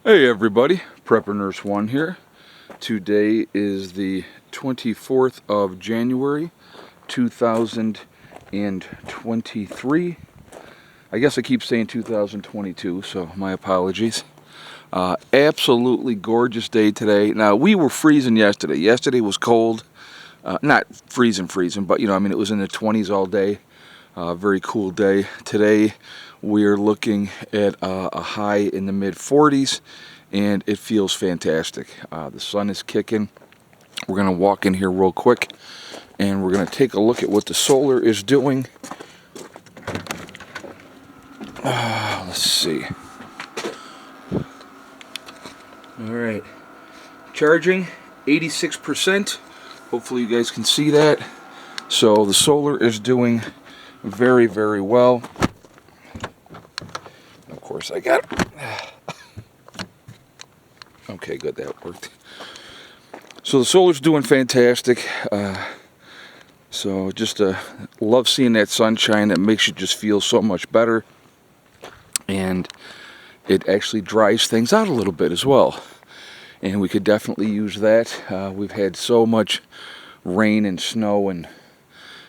Hey everybody, Prepper Nurse 1 here. Today is the 24th of January 2023. I guess I keep saying 2022, so my apologies. Absolutely gorgeous day today. Now, we were freezing yesterday. Yesterday was cold. Not freezing, but it was in the 20s all day. Very cool day. Today we're looking at a high in the mid 40s and it feels fantastic. The sun is kicking. We're going to walk in here real quick and we're going to take a look at what the solar is doing. Let's see. Alright, charging 86%. Hopefully you guys can see that. So the solar is doing very, very well. Of course I got it. Okay, good, that worked. So the solar's doing fantastic. So just love seeing that sunshine. That makes you just feel so much better. And it actually dries things out a little bit as well. And we could definitely use that. We've had so much rain and snow and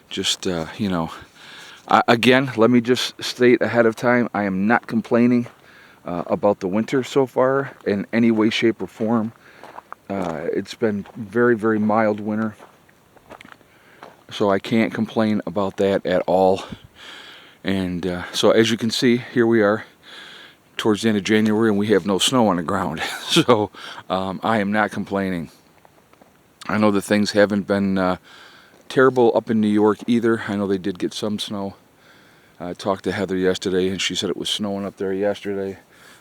just, again, let me just state ahead of time, I am not complaining about the winter so far in any way, shape, or form. It's been very, very mild winter. So I can't complain about that at all. And so as you can see, here we are towards the end of January and we have no snow on the ground. So I am not complaining. I know that things haven't been terrible up in New York either. I know they did get some snow. I talked to Heather yesterday and she said it was snowing up there yesterday.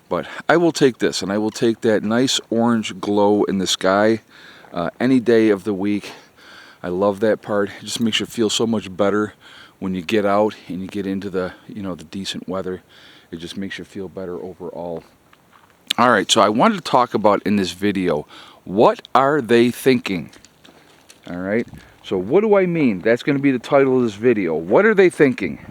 But I will take this, and I will take that nice orange glow in the sky any day of the week. I love that part. It just makes you feel so much better when you get out and you get into the decent weather. It just makes you feel better overall. All right, so I wanted to talk about in this video, what are they thinking? All right, so what do I mean? That's going to be the title of this video. What are they thinking?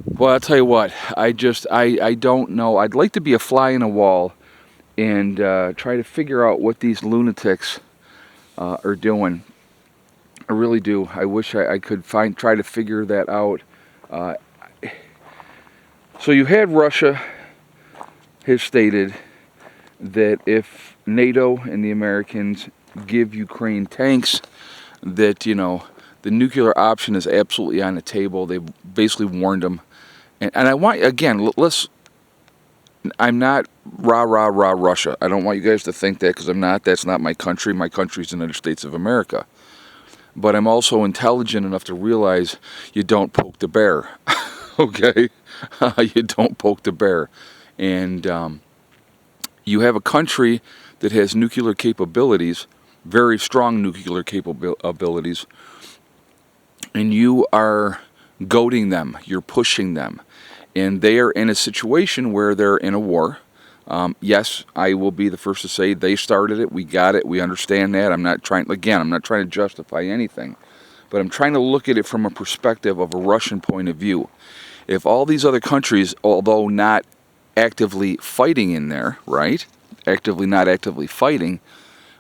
Well, I'll tell you what, I don't know. I'd like to be a fly in a wall and try to figure out what these lunatics are doing. I really do. I wish I could try to figure that out. So you had Russia has stated that if NATO and the Americans give Ukraine tanks, that, the nuclear option is absolutely on the table. They basically warned them. And I want, again, I'm not rah, Russia. I don't want you guys to think that, because I'm not. That's not my country. My country is the United States of America. But I'm also intelligent enough to realize you don't poke the bear. Okay? You don't poke the bear. And you have a country that has nuclear capabilities, very strong nuclear capabilities, and you are goading them, you're pushing them, and they are in a situation where they're in a war. Yes, I will be the first to say they started it, we got it, we understand that. I'm not trying to justify anything, but I'm trying to look at it from a perspective of a Russian point of view. If all these other countries, although not actively fighting in there, right? Not actively fighting,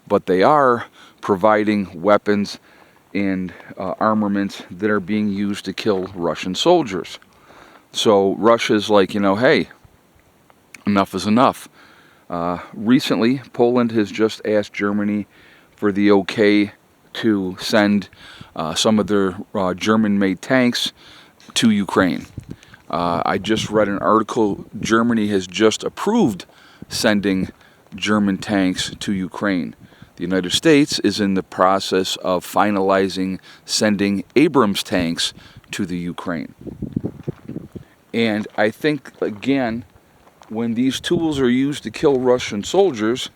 but they are providing weapons and armaments that are being used to kill Russian soldiers. So Russia's like, hey, enough is enough. Recently, Poland has just asked Germany for the okay to send some of their German-made tanks to Ukraine. I just read an article, Germany has just approved sending German tanks to Ukraine. The United States is in the process of finalizing sending Abrams tanks to the Ukraine. And I think, again, when these tools are used to kill Russian soldiers,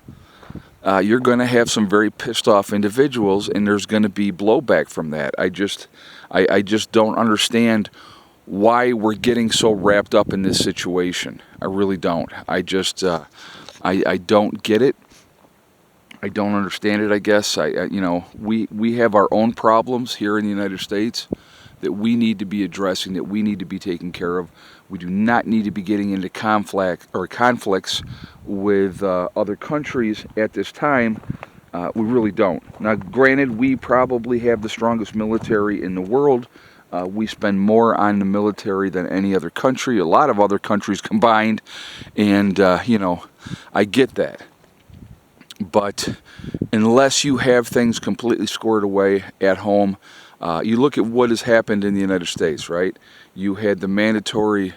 you're going to have some very pissed off individuals, and there's going to be blowback from that. I just don't understand why we're getting so wrapped up in this situation. I really don't. I don't get it. I don't understand it, I guess. We have our own problems here in the United States that we need to be addressing, that we need to be taking care of. We do not need to be getting into conflicts with other countries at this time. We really don't. Now, granted, we probably have the strongest military in the world. We spend more on the military than any other country, a lot of other countries combined, and you know, I get that. But unless you have things completely squared away at home, you look at what has happened in the United States, right? You had the mandatory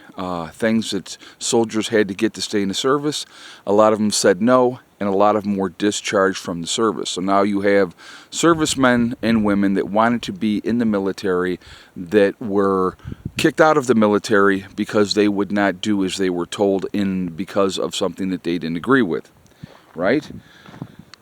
things that soldiers had to get to stay in the service. A lot of them said no, and a lot of them were discharged from the service. So now you have servicemen and women that wanted to be in the military that were kicked out of the military because they would not do as they were told because of something that they didn't agree with, right?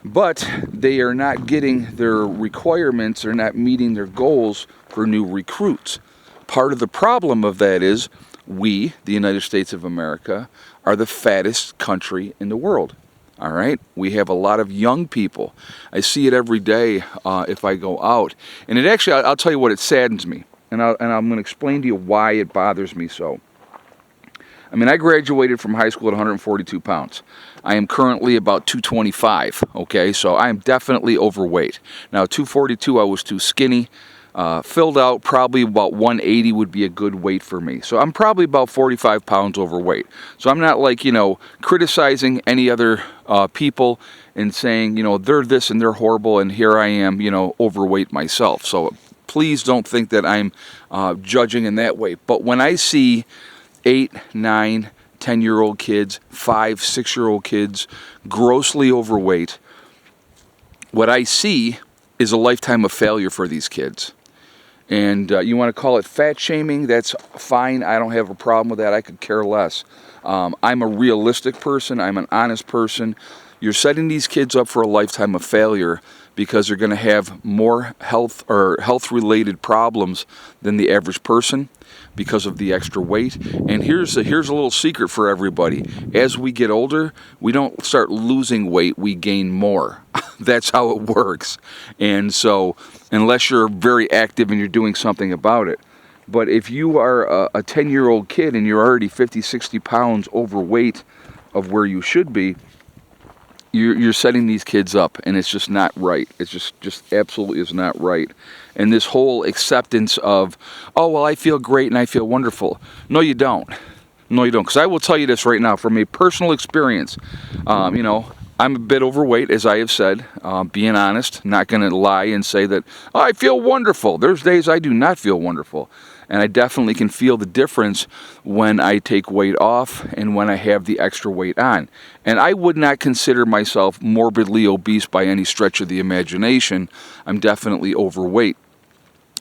But they are not getting their requirements, they're not meeting their goals for new recruits. Part of the problem of that is we, the United States of America, are the fattest country in the world. All right, we have a lot of young people. I see it every day if I go out, and it actually, I'll tell you what, it saddens me, and I'm going to explain to you why it bothers me so. I mean, I graduated from high school at 142 pounds. I am currently about 225, okay, so I am definitely overweight. Now, 242, I was too skinny. Filled out, probably about 180 would be a good weight for me. So I'm probably about 45 pounds overweight. So I'm not like, you know, criticizing any other people and saying, you know, they're this and they're horrible and here I am, you know, overweight myself. So please don't think that I'm judging in that way. But when I see 8, 9, 10-year-old kids, 5, 6-year-old kids, grossly overweight, what I see is a lifetime of failure for these kids. And you want to call it fat shaming, that's fine. I don't have a problem with that. I could care less. I'm a realistic person. I'm an honest person. You're setting these kids up for a lifetime of failure because they're going to have more health or health-related problems than the average person because of the extra weight. And here's a little secret for everybody. As we get older, we don't start losing weight, we gain more. That's how it works. And so, unless you're very active and you're doing something about it. But if you are a 10-year-old kid and you're already 50, 60 pounds overweight of where you should be, you're setting these kids up, and it's just not right. It's just absolutely is not right. And this whole acceptance of, oh, well, I feel great and I feel wonderful. No, you don't. No, you don't. Because I will tell you this right now from a personal experience. You know, I'm a bit overweight, as I have said, being honest, not going to lie and say that, oh, I feel wonderful. There's days I do not feel wonderful. And I definitely can feel the difference when I take weight off and when I have the extra weight on. And I would not consider myself morbidly obese by any stretch of the imagination. I'm definitely overweight.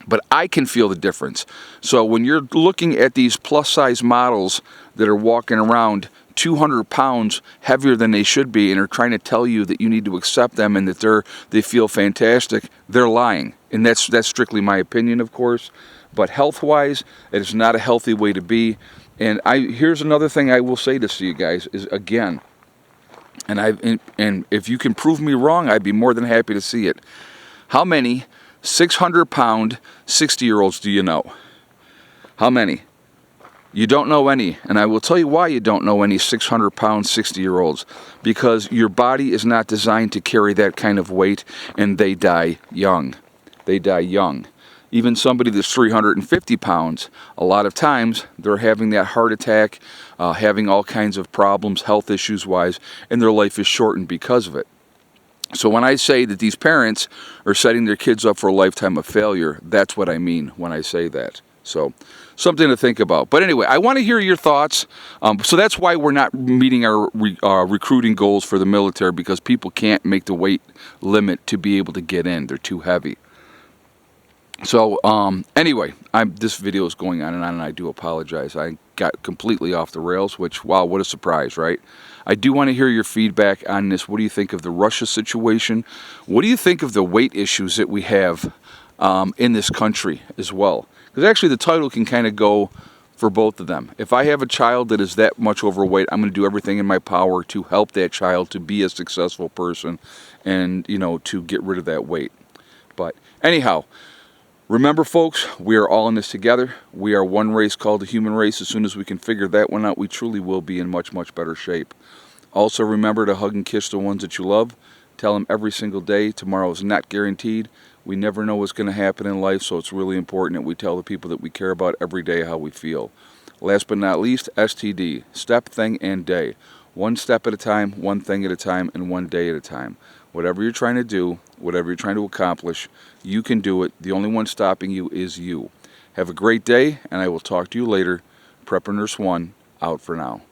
But I can feel the difference. So when you're looking at these plus-size models that are walking around 200 pounds heavier than they should be and are trying to tell you that you need to accept them and that they feel fantastic, they're lying. And that's strictly my opinion, of course. But health-wise, it is not a healthy way to be. And here's another thing I will say this to you guys is, again, and if you can prove me wrong, I'd be more than happy to see it. How many 600-pound 60-year-olds do you know? How many? You don't know any, and I will tell you why you don't know any 600-pound 60-year-olds. Because your body is not designed to carry that kind of weight, and they die young. They die young. Even somebody that's 350 pounds, a lot of times they're having that heart attack, having all kinds of problems, health issues-wise, and their life is shortened because of it. So when I say that these parents are setting their kids up for a lifetime of failure, that's what I mean when I say that. So something to think about. But anyway, I want to hear your thoughts. So that's why we're not meeting our recruiting goals for the military, because people can't make the weight limit to be able to get in. They're too heavy. So anyway, this video is going on, and I do apologize. I got completely off the rails, which, wow, what a surprise, right? I do want to hear your feedback on this. What do you think of the Russia situation? What do you think of the weight issues that we have in this country as well? Because actually the title can kind of go for both of them. If I have a child that is that much overweight, I'm going to do everything in my power to help that child to be a successful person and, you know, to get rid of that weight. But anyhow, Remember, folks, we are all in this together. We are one race called the human race. As soon as we can figure that one out, we truly will be in much, much better shape. Also, remember to hug and kiss the ones that you love. Tell them every single day, tomorrow is not guaranteed. We never know what's going to happen in life, so it's really important that we tell the people that we care about every day how we feel. Last but not least, STD, step, thing, and day. One step at a time, one thing at a time, and one day at a time. Whatever you're trying to do, whatever you're trying to accomplish, you can do it. The only one stopping you is you. Have a great day, and I will talk to you later. Prepper Nurse 1, out for now.